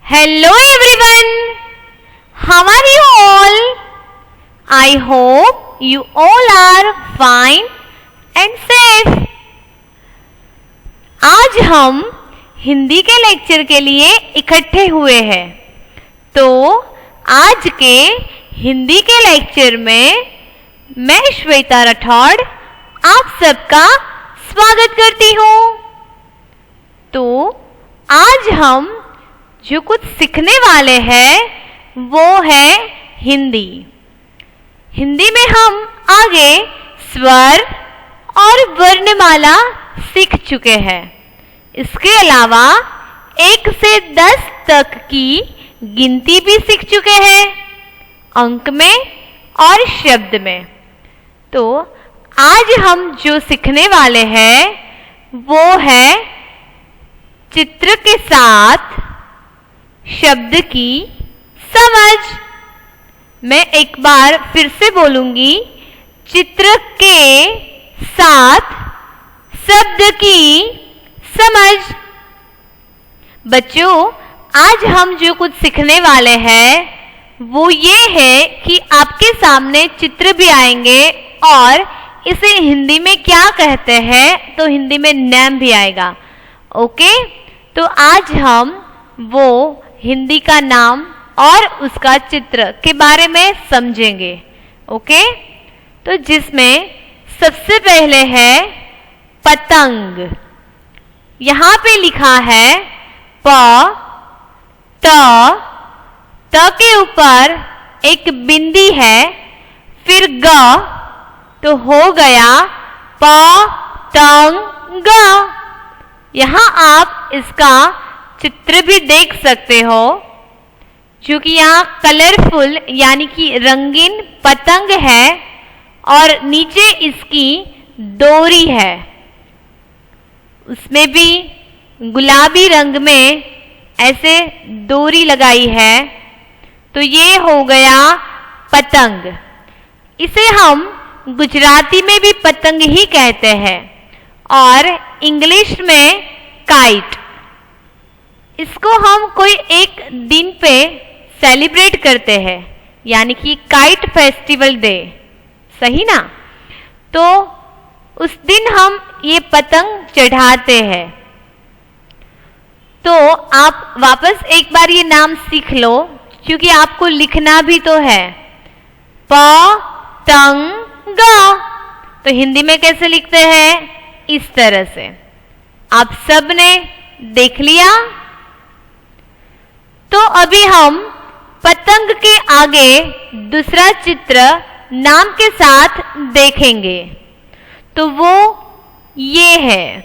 Hello everyone, how are you all? I hope you all are fine and safe. आज हम हिंदी के lecture के लिए इकट्ठे हुए हैं। तो आज के हिंदी के लेक्चर में मैं श्वेता राठौड़ आप सबका स्वागत करती हूँ। तो आज हम जो कुछ सीखने वाले हैं वो है हिंदी। हिंदी में हम आगे स्वर और वर्णमाला सीख चुके हैं। इसके अलावा 1 से 10 तक की गिनती भी सीख चुके हैं, अंक में और शब्द में। तो आज हम जो सीखने वाले हैं वो है चित्र के साथ शब्द की समझ। मैं एक बार फिर से बोलूंगी, चित्र के साथ शब्द की समझ। बच्चों, आज हम जो कुछ सीखने वाले हैं वो ये है कि आपके सामने चित्र भी आएंगे और इसे हिंदी में क्या कहते हैं तो हिंदी में नाम भी आएगा। ओके, तो आज हम वो हिंदी का नाम और उसका चित्र के बारे में समझेंगे। ओके, तो जिसमें सबसे पहले है पतंग। यहाँ पे लिखा है प, त के ऊपर एक बिंदी है, फिर ग तो हो गया प तंग ग। यहाँ आप इसका चित्र भी देख सकते हो, जो कि यहाँ कलरफुल यानी कि रंगीन पतंग है और नीचे इसकी डोरी है। उसमें भी गुलाबी रंग में ऐसे डोरी लगाई है। तो ये हो गया पतंग। इसे हम गुजराती में भी पतंग ही कहते हैं और इंग्लिश में काइट। इसको हम कोई एक दिन पे सेलिब्रेट करते हैं, यानी कि काइट फेस्टिवल डे, सही ना। तो उस दिन हम ये पतंग चढ़ाते हैं। तो आप वापस एक बार ये नाम सीख लो, क्योंकि आपको लिखना भी तो है। प तंग ग। तो हिंदी में कैसे लिखते हैं? इस तरह से। आप सब ने देख लिया। तो अभी हम पतंग के आगे दूसरा चित्र नाम के साथ देखेंगे। तो वो ये है।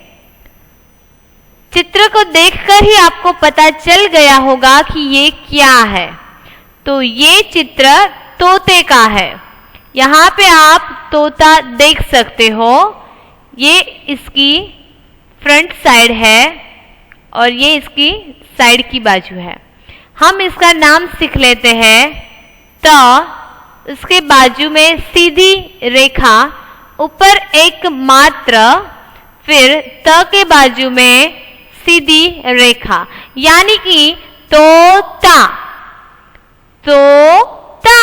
चित्र को देखकर ही आपको पता चल गया होगा कि ये क्या है। तो ये चित्र तोते का है। यहाँ पे आप तोता देख सकते हो। ये इसकी फ्रंट साइड है और ये इसकी साइड की बाजू है। हम इसका नाम सीख लेते हैं त। उसके बाजू में सीधी रेखा, ऊपर एक मात्रा, फिर त के बाजू में सीधी रेखा, यानी कि तोता। तोता।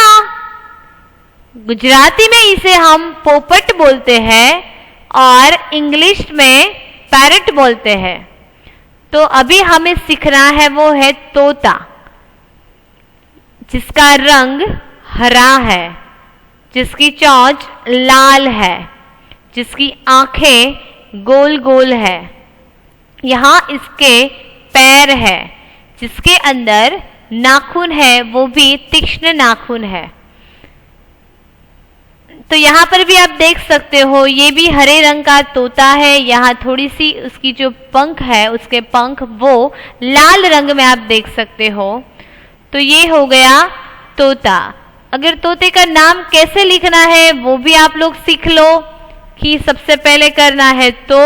गुजराती में इसे हम पोपट बोलते हैं और इंग्लिश में पैरट बोलते हैं। तो अभी हमें सीखना है वो है तोता, जिसका रंग हरा है, जिसकी चोंच लाल है, जिसकी आंखें गोल गोल है। यहाँ इसके पैर है, जिसके अंदर नाखून है, वो भी तीक्ष्ण नाखून है। तो यहाँ पर भी आप देख सकते हो, ये भी हरे रंग का तोता है। यहाँ थोड़ी सी उसकी जो पंख है, उसके पंख वो लाल रंग में आप देख सकते हो। तो ये हो गया तोता। अगर तोते का नाम कैसे लिखना है वो भी आप लोग सीख लो, कि सबसे पहले करना है तो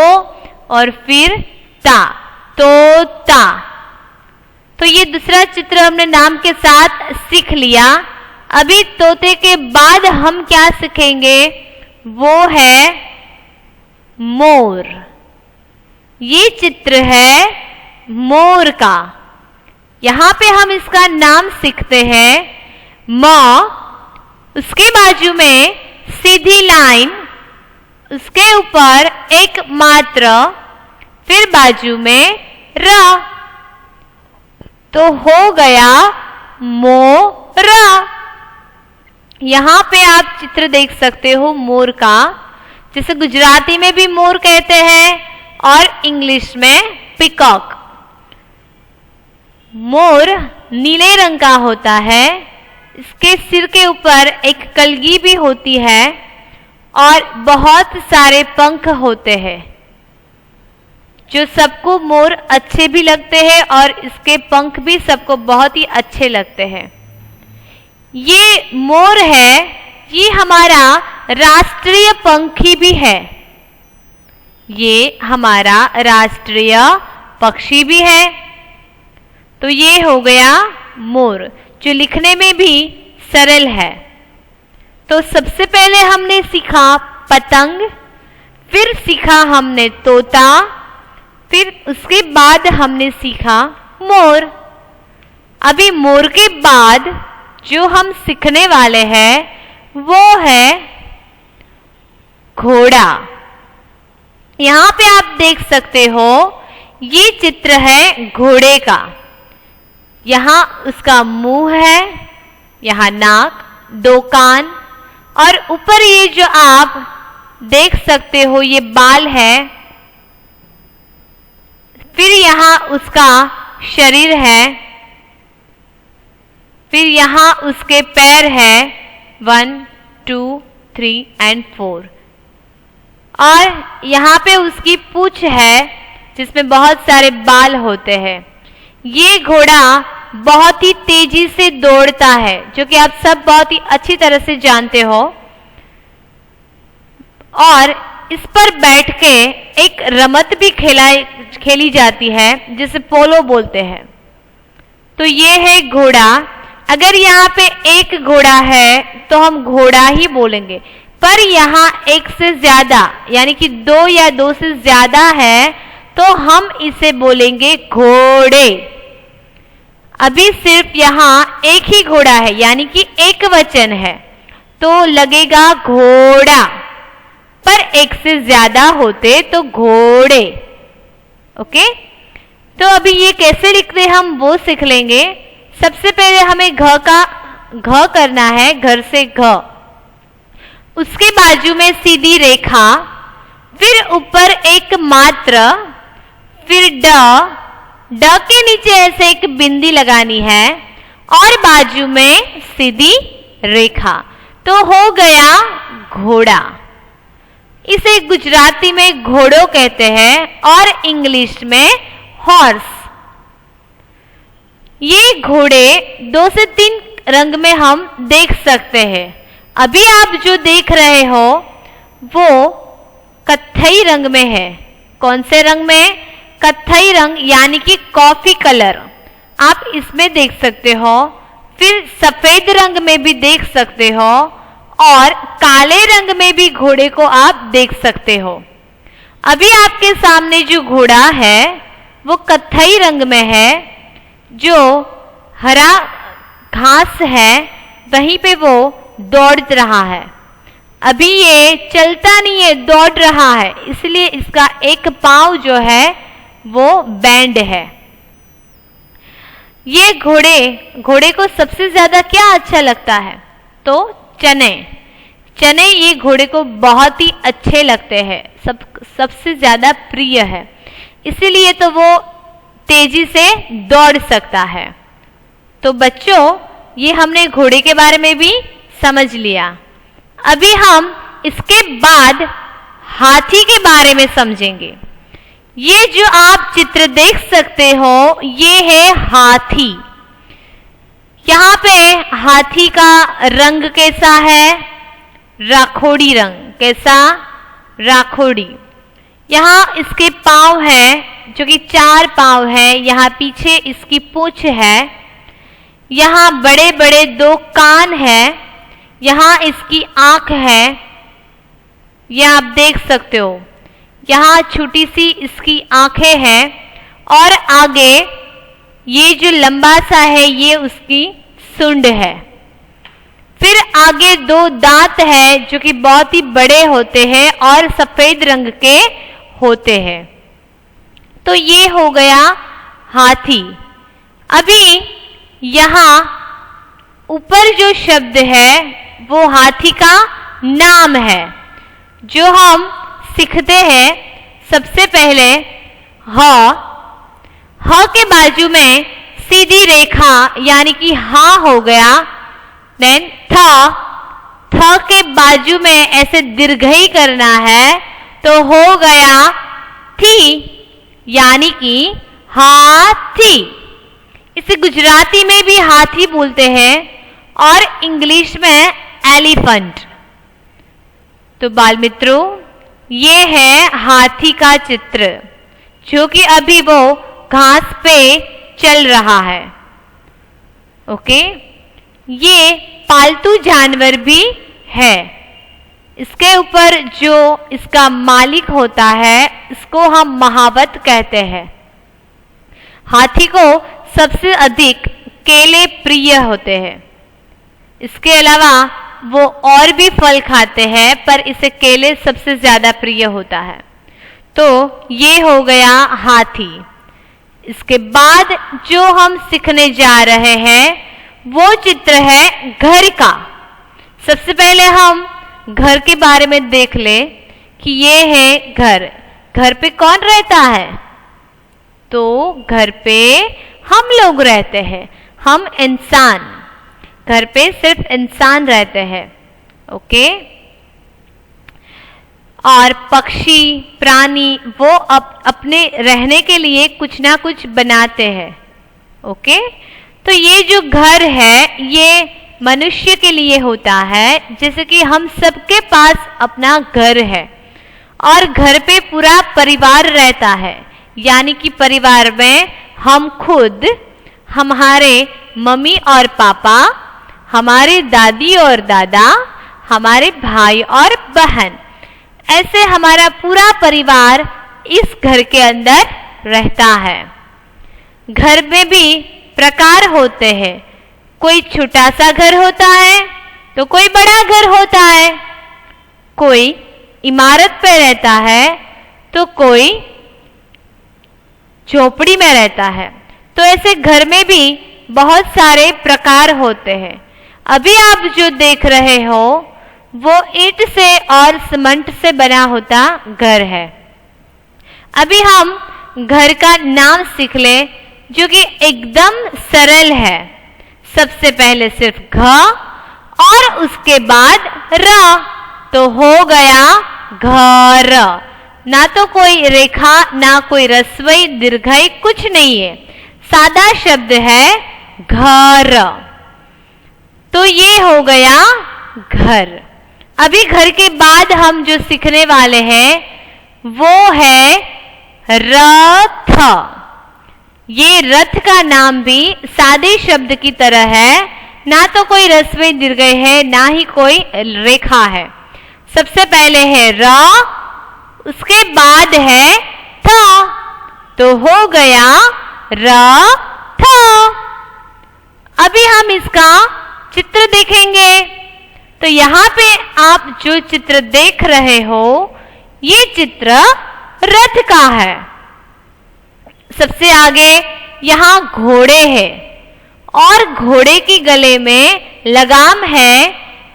और फिर ता, तोता। तो ये दूसरा चित्र हमने नाम के साथ सीख लिया। अभी तोते के बाद हम क्या सीखेंगे वो है मोर। ये चित्र है मोर का। यहाँ पे हम इसका नाम सीखते हैं म, उसके बाजू में सीधी लाइन, उसके ऊपर एक मात्रा, फिर बाजू में र, तो हो गया मोर। यहाँ पे आप चित्र देख सकते हो मोर का, जिसे गुजराती में भी मोर कहते हैं और इंग्लिश में पिकॉक। मोर नीले रंग का होता है, इसके सिर के ऊपर एक कलगी भी होती है और बहुत सारे पंख होते हैं, जो सबको मोर अच्छे भी लगते हैं और इसके पंख भी सबको बहुत ही अच्छे लगते हैं। ये मोर है, ये हमारा राष्ट्रीय पंखी भी है, ये हमारा राष्ट्रीय पक्षी भी है। तो ये हो गया मोर, जो लिखने में भी सरल है। तो सबसे पहले हमने सीखा पतंग, फिर सीखा हमने तोता, फिर उसके बाद हमने सीखा मोर। अभी मोर के बाद जो हम सीखने वाले हैं वो है घोड़ा। यहाँ पे आप देख सकते हो, ये चित्र है घोड़े का। यहाँ उसका मुंह है, यहाँ नाक, दो कान और ऊपर ये जो आप देख सकते हो ये बाल है, फिर यहाँ उसका शरीर है, फिर यहाँ उसके पैर है 1, 2, 3 और 4 और यहाँ पे उसकी पूंछ है जिसमें बहुत सारे बाल होते हैं। ये घोड़ा बहुत ही तेजी से दौड़ता है, जो कि आप सब बहुत ही अच्छी तरह से जानते हो, और इस पर बैठ के एक रमत भी खेली जाती है जिसे पोलो बोलते हैं। तो ये है घोड़ा। अगर यहाँ पे एक घोड़ा है तो हम घोड़ा ही बोलेंगे, पर यहाँ एक से ज्यादा यानी कि 2 या 2 से ज्यादा है तो हम इसे बोलेंगे घोड़े। अभी सिर्फ यहाँ एक ही घोड़ा है यानी कि एक वचन है तो लगेगा घोड़ा, पर एक से ज्यादा होते तो घोड़े। ओके, तो अभी ये कैसे लिखते हम वो सीख लेंगे। सबसे पहले हमें घ करना है, घर से घ, उसके बाजू में सीधी रेखा, फिर ऊपर एक मात्रा, फिर ड के नीचे ऐसे एक बिंदी लगानी है और बाजू में सीधी रेखा, तो हो गया घोड़ा। इसे गुजराती में घोड़ो कहते हैं और इंग्लिश में हॉर्स। ये घोड़े 2 से 3 रंग में हम देख सकते हैं। अभी आप जो देख रहे हो वो कत्थई रंग में है। कौन से रंग में? कत्थई रंग यानी कि कॉफी कलर आप इसमें देख सकते हो, फिर सफेद रंग में भी देख सकते हो और काले रंग में भी घोड़े को आप देख सकते हो। अभी आपके सामने जो घोड़ा है वो कत्थई रंग में है, जो हरा घास है वहीं पे वो दौड़ रहा है। अभी ये चलता नहीं है, दौड़ रहा है, इसलिए इसका एक पांव जो है वो बैंड है। ये घोड़े को सबसे ज्यादा क्या अच्छा लगता है? तो चने ये घोड़े को बहुत ही अच्छे लगते हैं, सबसे ज्यादा प्रिय है, इसीलिए तो वो तेजी से दौड़ सकता है। तो बच्चों, ये हमने घोड़े के बारे में भी समझ लिया। अभी हम इसके बाद हाथी के बारे में समझेंगे। ये जो आप चित्र देख सकते हो ये है हाथी। यहाँ पे हाथी का रंग कैसा है? राखोड़ी रंग। कैसा? राखोड़ी। यहाँ इसके पांव है जो कि 4 पांव है, यहाँ पीछे इसकी पूंछ है, यहाँ बड़े बड़े 2 कान है, यहाँ इसकी आंख है, यह आप देख सकते हो, यहाँ छोटी सी इसकी आंखें हैं और आगे ये जो लंबा सा है ये उसकी सूंड है। फिर आगे 2 दांत है जो कि बहुत ही बड़े होते हैं और सफेद रंग के होते हैं। तो ये हो गया हाथी। अभी यहाँ ऊपर जो शब्द है वो हाथी का नाम है जो हम सीखते हैं। सबसे पहले ह के बाजू में सीधी रेखा यानी कि हा हो गया। देन थ के बाजू में ऐसे दीर्घई करना है तो हो गया थी यानी कि हाथी। इसे गुजराती में भी हाथी बोलते हैं और इंग्लिश में एलिफेंट। तो बाल मित्रों, ये है हाथी का चित्र जो कि अभी वो घास पे चल रहा है। ओके, ये पालतू जानवर भी है। इसके ऊपर जो इसका मालिक होता है इसको हम महावत कहते हैं। हाथी को सबसे अधिक केले प्रिय होते हैं। इसके अलावा वो और भी फल खाते हैं पर इसे केले सबसे ज्यादा प्रिय होता है। तो ये हो गया हाथी। इसके बाद जो हम सीखने जा रहे हैं वो चित्र है घर का। सबसे पहले हम घर के बारे में देख ले कि ये है घर। घर पे कौन रहता है? तो घर पे हम लोग रहते हैं, हम इंसान। घर पे सिर्फ इंसान रहते हैं। ओके, और पक्षी प्राणी वो अपने रहने के लिए कुछ ना कुछ बनाते हैं। ओके, तो ये जो घर है ये मनुष्य के लिए होता है। जैसे कि हम सबके पास अपना घर है और घर पे पूरा परिवार रहता है। यानी कि परिवार में हम खुद, हमारे मम्मी और पापा, हमारे दादी और दादा, हमारे भाई और बहन, ऐसे हमारा पूरा परिवार इस घर के अंदर रहता है। घर में भी प्रकार होते हैं। कोई छोटा सा घर होता है तो कोई बड़ा घर होता है। कोई इमारत पे रहता है तो कोई झोपड़ी में रहता है। तो ऐसे घर में भी बहुत सारे प्रकार होते हैं। अभी आप जो देख रहे हो वो ईंट से और सीमेंट से बना होता घर है। अभी हम घर का नाम सीख ले जो कि एकदम सरल है। सबसे पहले सिर्फ घ और उसके बाद र, तो हो गया घर। ना तो कोई रेखा, ना कोई रस्वई दीर्घई, कुछ नहीं है, सादा शब्द है घर। तो ये हो गया घर। अभी घर के बाद हम जो सीखने वाले हैं वो है रथ। ये रथ का नाम भी सादे शब्द की तरह है। ना तो कोई रस्वई दीर्घई है, ना ही कोई रेखा है। सबसे पहले है र, उसके बाद है थ, तो हो गया रथ। अभी हम इसका चित्र देखेंगे। तो यहाँ पे आप जो चित्र देख रहे हो ये चित्र रथ का है। सबसे आगे यहाँ घोड़े हैं और घोड़े के गले में लगाम है।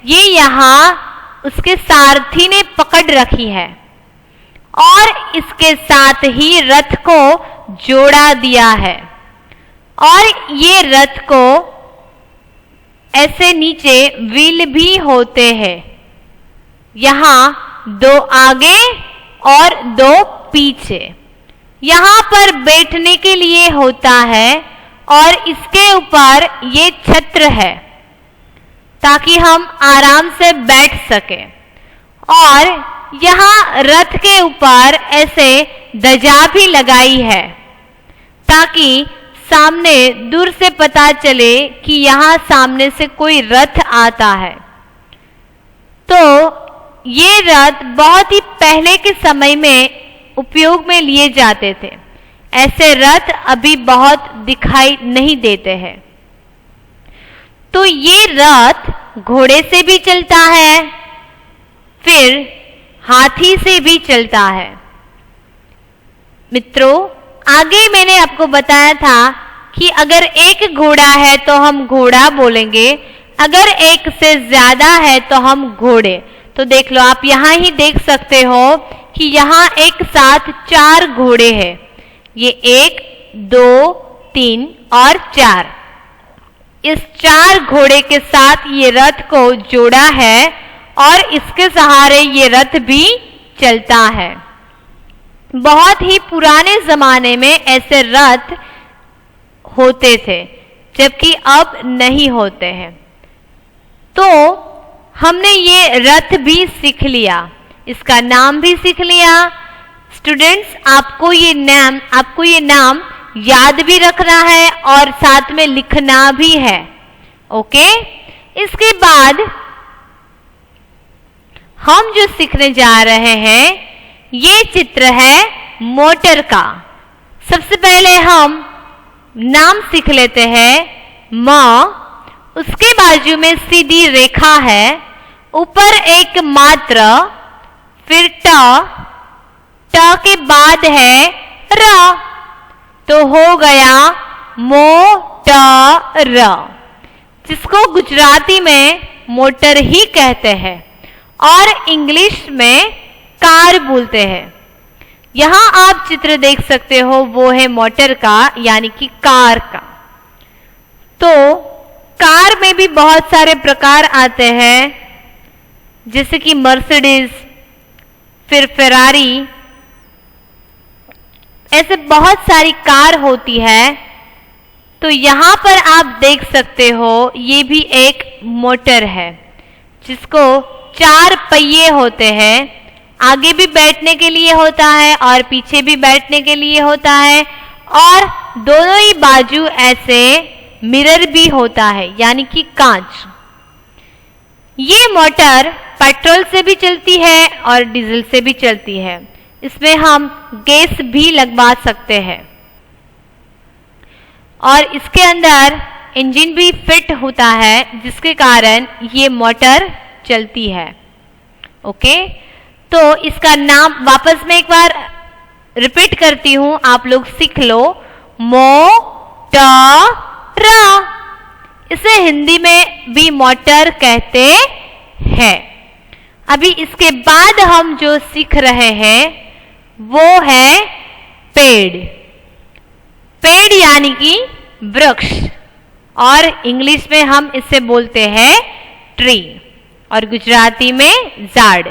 ये यहाँ उसके सारथी ने पकड़ रखी है और इसके साथ ही रथ को जोड़ा दिया है। और ये रथ को ऐसे नीचे व्हील भी होते हैं। यहाँ 2 आगे और 2 पीछे। यहाँ पर बैठने के लिए होता है और इसके ऊपर ये छत्र है ताकि हम आराम से बैठ सके। और यहाँ रथ के ऊपर ऐसे ध्वजा भी लगाई है ताकि सामने दूर से पता चले कि यहाँ सामने से कोई रथ आता है। तो ये रथ बहुत ही पहले के समय में उपयोग में लिए जाते थे। ऐसे रथ अभी बहुत दिखाई नहीं देते हैं। तो ये रथ घोड़े से भी चलता है, फिर हाथी से भी चलता है। मित्रों, आगे मैंने आपको बताया था कि अगर एक घोड़ा है तो हम घोड़ा बोलेंगे, अगर एक से ज्यादा है तो हम घोड़े। तो देख लो, आप यहां ही देख सकते हो कि यहां एक साथ 4 घोड़े हैं। ये 1, 2, 3 और 4। इस 4 घोड़े के साथ ये रथ को जोड़ा है और इसके सहारे ये रथ भी चलता है। बहुत ही पुराने जमाने में ऐसे रथ होते थे, जबकि अब नहीं होते हैं। तो हमने ये रथ भी सीख लिया, इसका नाम भी सीख लिया। स्टूडेंट्स, आपको ये नाम याद भी रखना है और साथ में लिखना भी है। ओके, इसके बाद हम जो सीखने जा रहे हैं ये चित्र है मोटर का। सबसे पहले हम नाम सीख लेते हैं म, उसके बाजू में सीधी रेखा है, ऊपर एक मात्र, फिर ट के बाद है र, तो हो गया मोटर, जिसको गुजराती में मोटर ही कहते हैं और इंग्लिश में कार बोलते हैं। यहां आप चित्र देख सकते हो, वो है मोटर का यानी कि कार का। तो कार में भी बहुत सारे प्रकार आते हैं, जैसे कि मर्सिडीज, फिर फेरारी, ऐसे बहुत सारी कार होती है। तो यहां पर आप देख सकते हो ये भी एक मोटर है, जिसको 4 पहिए होते हैं। आगे भी बैठने के लिए होता है और पीछे भी बैठने के लिए होता है, और दोनों ही बाजू ऐसे मिरर भी होता है यानी कि कांच। ये मोटर पेट्रोल से भी चलती है और डीजल से भी चलती है। इसमें हम गैस भी लगवा सकते हैं और इसके अंदर इंजन भी फिट होता है, जिसके कारण ये मोटर चलती है। ओके, तो इसका नाम वापस मैं एक बार रिपीट करती हूं, आप लोग सीख लो, मोटर। इसे हिंदी में भी मोटर कहते हैं। अभी इसके बाद हम जो सीख रहे हैं वो है पेड़। पेड़ यानी कि वृक्ष, और इंग्लिश में हम इसे बोलते हैं ट्री और गुजराती में झाड़।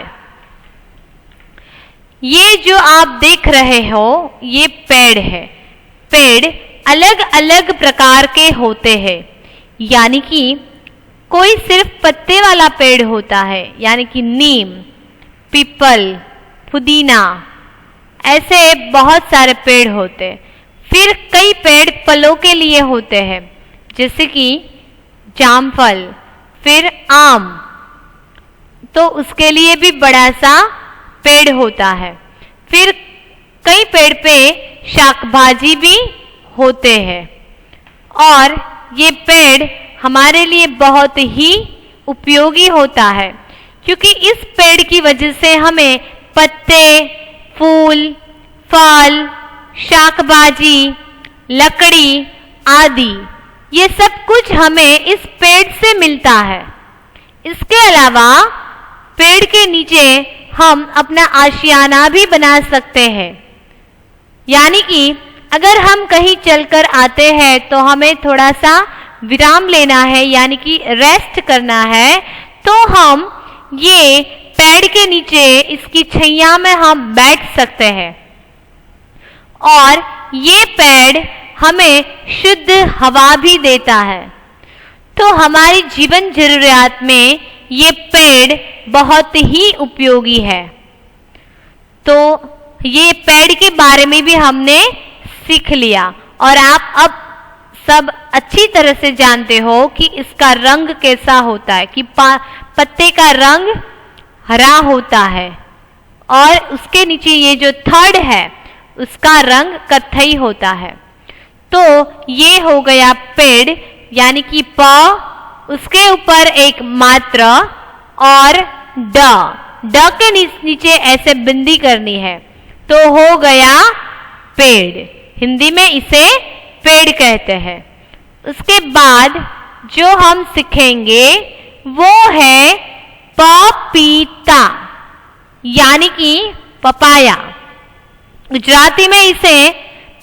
ये जो आप देख रहे हो ये पेड़ है। पेड़ अलग अलग प्रकार के होते हैं, यानी कि कोई सिर्फ पत्ते वाला पेड़ होता है, यानी कि नीम, पीपल, पुदीना, ऐसे बहुत सारे पेड़ होते हैं। फिर कई पेड़ फलों के लिए होते हैं, जैसे कि जामफल, फिर आम, तो उसके लिए भी बड़ा सा पेड़ होता है। फिर कई पेड़ पे शाकभाजी भी होते हैं, और ये पेड़ हमारे लिए बहुत ही उपयोगी होता है, क्योंकि इस पेड़ की वजह से हमें पत्ते, फूल, फल, शाकभाजी, लकड़ी आदि ये सब कुछ हमें इस पेड़ से मिलता है। इसके अलावा पेड़ के नीचे हम अपना आशियाना भी बना सकते हैं, यानी कि अगर हम कहीं चलकर आते हैं तो हमें थोड़ा सा विराम लेना है, यानी कि रेस्ट करना है, तो हम ये पेड़ के नीचे इसकी छाया में हम बैठ सकते हैं। और ये पेड़ हमें शुद्ध हवा भी देता है। तो हमारी जीवन जरूरियात में ये पेड़ बहुत ही उपयोगी है। तो ये पेड़ के बारे में भी हमने सीख लिया, और आप अब सब अच्छी तरह से जानते हो कि इसका रंग कैसा होता है, कि पत्ते का रंग हरा होता है, और उसके नीचे ये जो थड़ है उसका रंग कत्थई होता है। तो ये हो गया पेड़ यानी कि प, उसके ऊपर एक मात्रा और ड के नीचे ऐसे बिंदी करनी है तो हो गया पेड़। हिंदी में इसे पेड़ कहते हैं। उसके बाद जो हम सीखेंगे वो है पपीता यानी कि पपाया। गुजराती में इसे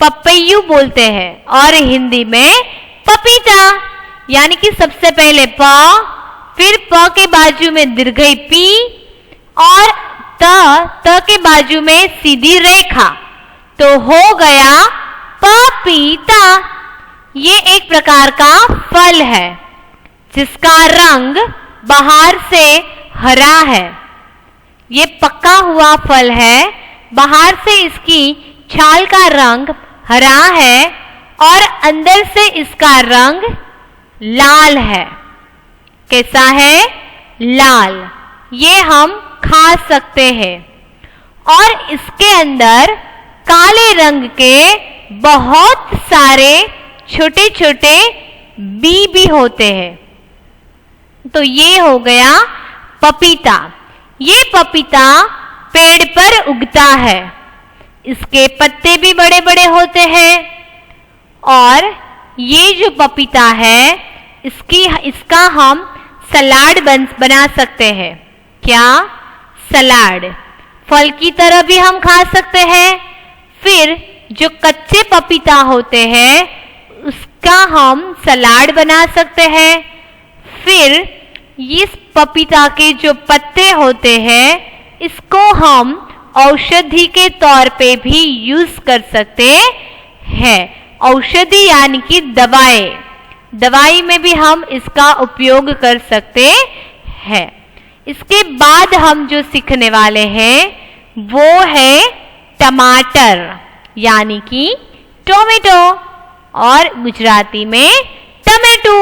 पपैयू बोलते हैं और हिंदी में पपीता यानी कि सबसे पहले प, फिर प के बाजू में दीर्घई पी और त के बाजू में सीधी रेखा तो हो गया पपीता। ये एक प्रकार का फल है जिसका रंग बाहर से हरा है। ये पका हुआ फल है, बाहर से इसकी छाल का रंग हरा है और अंदर से इसका रंग लाल है। कैसा है? लाल। ये हम खा सकते हैं और इसके अंदर काले रंग के बहुत सारे छोटे छोटे बी भी होते हैं। तो ये हो गया पपीता। ये पपीता पेड़ पर उगता है, इसके पत्ते भी बड़े बड़े होते हैं और ये जो पपीता है इसका हम सलाद बना सकते हैं। क्या? सलाद। फल की तरह भी हम खा सकते हैं। फिर जो कच्चे पपीता होते हैं उसका हम सलाद बना सकते हैं। फिर इस पपीता के जो पत्ते होते हैं इसको हम औषधि के तौर पे भी यूज कर सकते हैं। औषधि यानी कि दवाई में भी हम इसका उपयोग कर सकते हैं। इसके बाद हम जो सीखने वाले हैं वो है टमाटर यानी कि टोमेटो और गुजराती में टमेटो।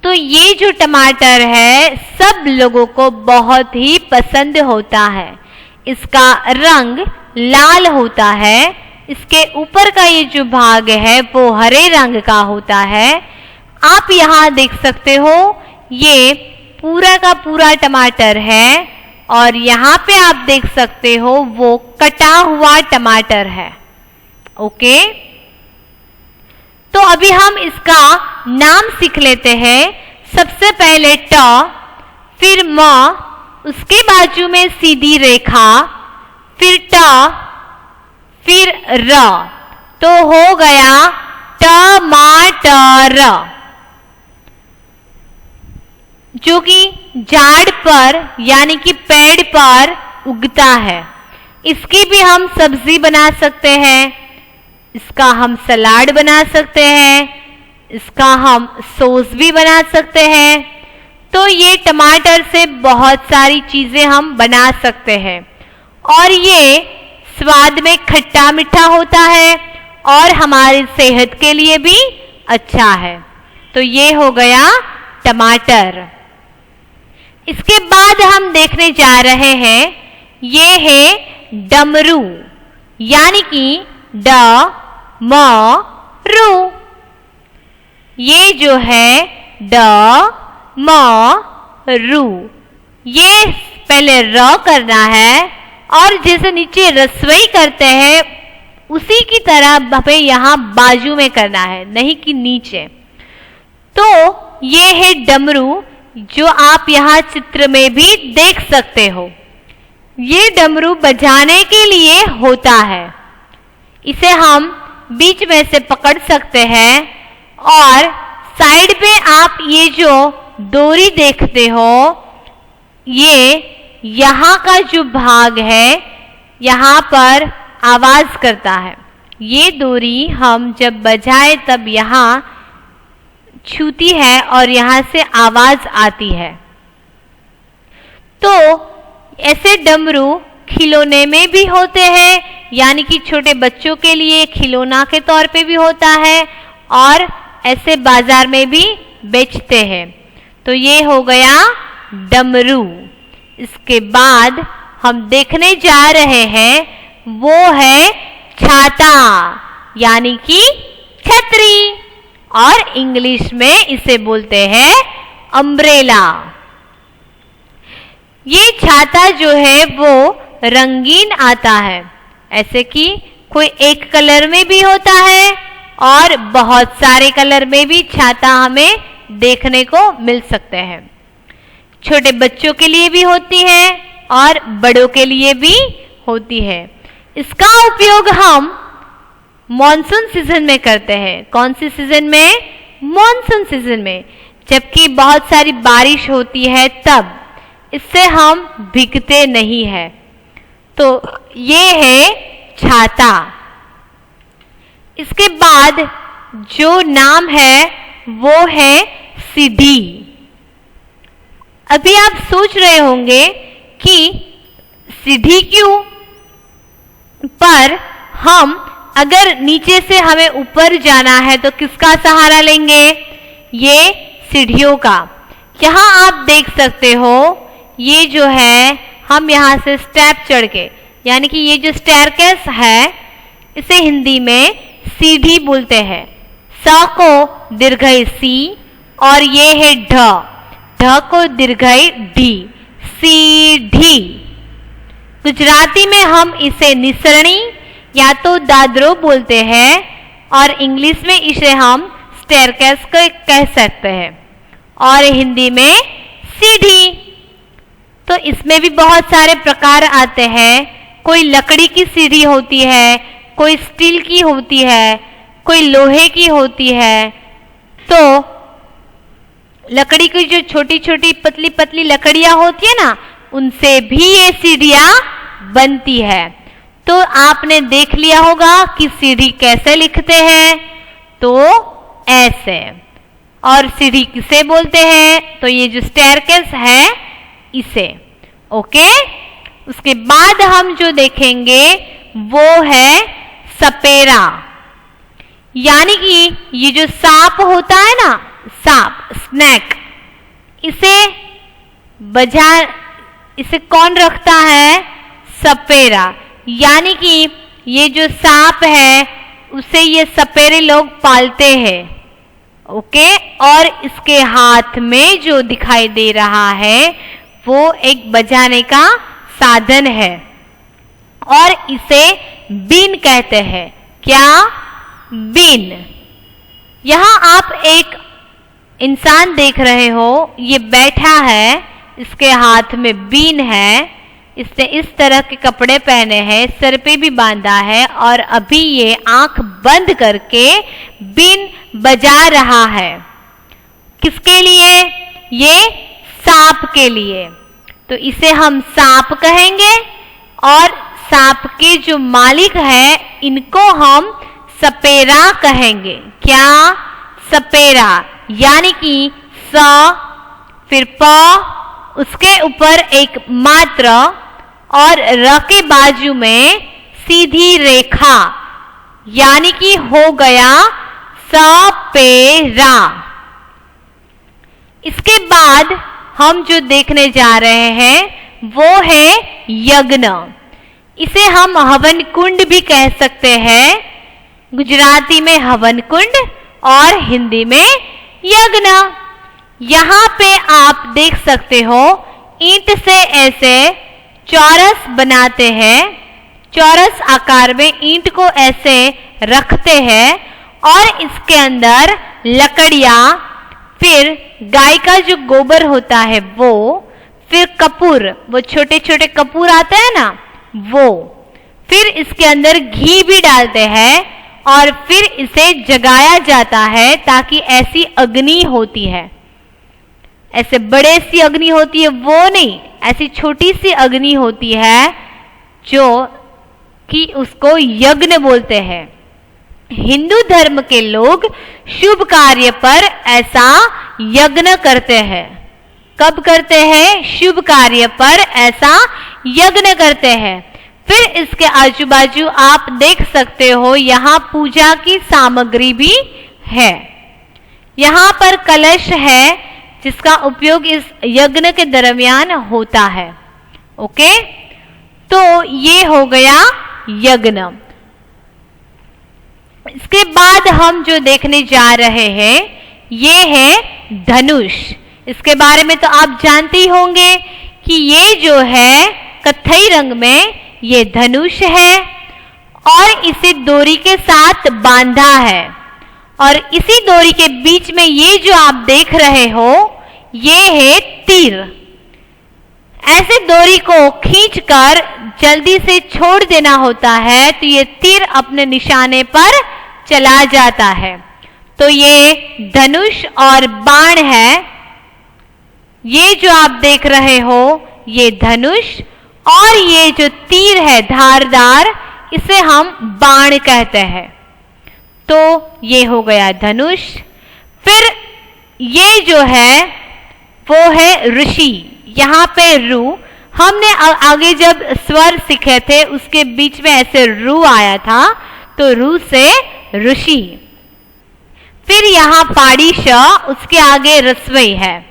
तो ये जो टमाटर है सब लोगों को बहुत ही पसंद होता है। इसका रंग लाल होता है, इसके ऊपर का ये जो भाग है वो हरे रंग का होता है। आप यहाँ देख सकते हो ये पूरा का पूरा टमाटर है और यहाँ पे आप देख सकते हो वो कटा हुआ टमाटर है। ओके, तो अभी हम इसका नाम सीख लेते हैं। सबसे पहले ट, फिर म, उसके बाजू में सीधी रेखा, फिर ट, फिर र, तो हो गया टमाटर। जो कि झाड़ पर यानी कि पेड़ पर उगता है। इसकी भी हम सब्जी बना सकते हैं, इसका हम सलाद बना सकते हैं, इसका हम सॉस भी बना सकते हैं। तो ये टमाटर से बहुत सारी चीजें हम बना सकते हैं और ये स्वाद में खट्टा मीठा होता है और हमारी सेहत के लिए भी अच्छा है। तो ये हो गया टमाटर। इसके बाद हम देखने जा रहे हैं ये है डमरू यानी कि ड म रू। ये जो है ड म रू, ये पहले र करना है और जैसे नीचे रसोई करते हैं उसी की तरह हमें यहाँ बाजू में करना है, नहीं कि नीचे। तो ये है डमरू जो आप यहाँ चित्र में भी देख सकते हो। ये डमरू बजाने के लिए होता है। इसे हम बीच में से पकड़ सकते हैं और साइड पे आप ये जो डोरी देखते हो ये यहाँ का जो भाग है यहाँ पर आवाज करता है। ये डोरी हम जब बजाए तब यहाँ छूती है और यहाँ से आवाज आती है। तो ऐसे डमरू खिलौने में भी होते हैं यानी कि छोटे बच्चों के लिए खिलौना के तौर पे भी होता है और ऐसे बाजार में भी बेचते हैं। तो ये हो गया डमरू। इसके बाद हम देखने जा रहे हैं वो है छाता, यानी कि छतरी, और इंग्लिश में इसे बोलते हैं अम्ब्रेला। ये छाता जो है वो रंगीन आता है, ऐसे कि कोई एक कलर में भी होता है और बहुत सारे कलर में भी छाता हमें देखने को मिल सकते हैं। छोटे बच्चों के लिए भी होती है और बड़ों के लिए भी होती है। इसका उपयोग हम मॉनसून सीजन में करते हैं। कौन सी सीजन में? मॉनसून सीजन में, जबकि बहुत सारी बारिश होती है तब। इससे हम भीगते नहीं हैं। तो ये है छाता। इसके बाद जो नाम है वो है सीढ़ी। अभी आप सोच रहे होंगे कि सीढ़ी क्यों? पर हम अगर नीचे से हमें ऊपर जाना है तो किसका सहारा लेंगे? ये सीढ़ियों का। यहाँ आप देख सकते हो, ये जो है हम यहाँ से स्टेप चढ़ के, यानी कि ये जो स्टेयरकेस है इसे हिंदी में सीढ़ी बोलते हैं। स को दीर्घई सी और ये है ढ को दीर्घई ढी, सीढ़ी। गुजराती में हम इसे निसरणी या तो दादरो बोलते हैं और इंग्लिश में इसे हम स्टेयरकेस को कह सकते हैं, और हिंदी में सीढ़ी। तो इसमें भी बहुत सारे प्रकार आते हैं। कोई लकड़ी की सीढ़ी होती है, कोई स्टील की होती है, कोई लोहे की होती है। तो लकड़ी की जो छोटी छोटी पतली पतली लकड़ियां होती है ना, उनसे भी ये सीढ़ियां बनती है। तो आपने देख लिया होगा कि सीढ़ी कैसे लिखते हैं, तो ऐसे। और सीढ़ी किसे बोलते हैं? तो ये जो स्टेयरकेस है इसे। ओके, उसके बाद हम जो देखेंगे वो है सपेरा, यानी कि ये जो सांप होता है ना, सांप, स्नेक, इसे कौन रखता है? सपेरा। यानी कि ये जो सांप है उसे ये सपेरे लोग पालते हैं। ओके, और इसके हाथ में जो दिखाई दे रहा है वो एक बजाने का साधन है और इसे बीन कहते हैं। क्या? बीन। यहां आप एक इंसान देख रहे हो, ये बैठा है, इसके हाथ में बीन है, इसने इस तरह के कपड़े पहने हैं, सर पे भी बांधा है और अभी ये आंख बंद करके बीन बजा रहा है। किसके लिए? ये सांप के लिए। तो इसे हम सांप कहेंगे और सांप के जो मालिक है इनको हम सपेरा कहेंगे। क्या? सपेरा। यानी कि स, फिर प, उसके ऊपर एक मात्रा और र के बाजू में सीधी रेखा, यानी कि हो गया सपेरा। इसके बाद हम जो देखने जा रहे हैं वो है यज्ञ। इसे हम हवन कुंड भी कह सकते हैं। गुजराती में हवन कुंड और हिंदी में यज्ञ। यहाँ पे आप देख सकते हो, ईंट से ऐसे चौरस बनाते हैं, चौरस आकार में ईंट को ऐसे रखते हैं और इसके अंदर लकड़ियां, फिर गाय का जो गोबर होता है वो, फिर कपूर, वो छोटे छोटे कपूर आते हैं ना वो, फिर इसके अंदर घी भी डालते हैं और फिर इसे जगाया जाता है ताकि ऐसी अग्नि होती है, ऐसे बड़े सी अग्नि होती है वो नहीं, ऐसी छोटी सी अग्नि होती है जो कि उसको यज्ञ बोलते हैं। हिंदू धर्म के लोग शुभ कार्य पर ऐसा यज्ञ करते हैं। कब करते हैं? शुभ कार्य पर ऐसा यज्ञ करते हैं। फिर इसके आजू बाजू आप देख सकते हो यहाँ पूजा की सामग्री भी है। यहाँ पर कलश है जिसका उपयोग इस यज्ञ के दरमियान होता है। ओके, तो ये हो गया यज्ञ। इसके बाद हम जो देखने जा रहे हैं ये है धनुष। इसके बारे में तो आप जानते ही होंगे कि ये जो है कत्थई रंग में ये धनुष है और इसे डोरी के साथ बांधा है और इसी डोरी के बीच में ये जो आप देख रहे हो ये है तीर। ऐसे डोरी को खींचकर जल्दी से छोड़ देना होता है तो ये तीर अपने निशाने पर चला जाता है। तो ये धनुष और बाण है। ये जो आप देख रहे हो ये धनुष और ये जो तीर है धारदार इसे हम बाण कहते हैं। तो ये हो गया धनुष। फिर ये जो है वो है ऋषि। यहाँ पे रू, हमने आगे जब स्वर सीखे थे उसके बीच में ऐसे रू आया था तो रू से ऋषि। फिर यहाँ पाड़ी श, उसके आगे रस्वई है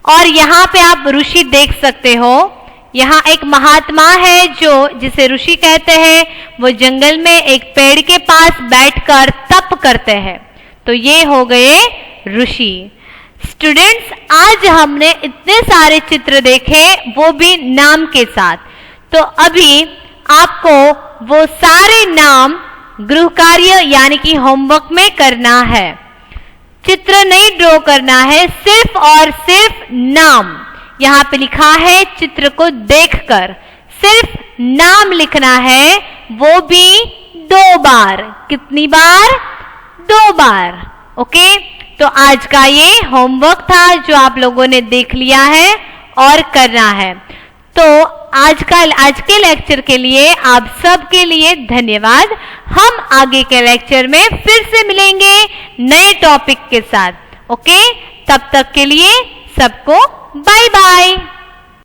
और यहाँ पे आप ऋषि देख सकते हो। यहाँ एक महात्मा है जो जिसे ऋषि कहते हैं, वो जंगल में एक पेड़ के पास बैठकर तप करते हैं। तो ये हो गए ऋषि। स्टूडेंट्स, आज हमने इतने सारे चित्र देखे वो भी नाम के साथ। तो अभी आपको वो सारे नाम गृह कार्य यानी कि होमवर्क में करना है। चित्र नहीं ड्रॉ करना है, सिर्फ और सिर्फ नाम। यहाँ पे लिखा है चित्र को देखकर सिर्फ नाम लिखना है, वो भी 2 बार। कितनी बार? 2 बार। ओके, तो आज का ये होमवर्क था जो आप लोगों ने देख लिया है और करना है। तो आज के लेक्चर के लिए आप सब के लिए धन्यवाद। हम आगे के लेक्चर में फिर से मिलेंगे नए टॉपिक के साथ। ओके, तब तक के लिए सबको बाय बाय।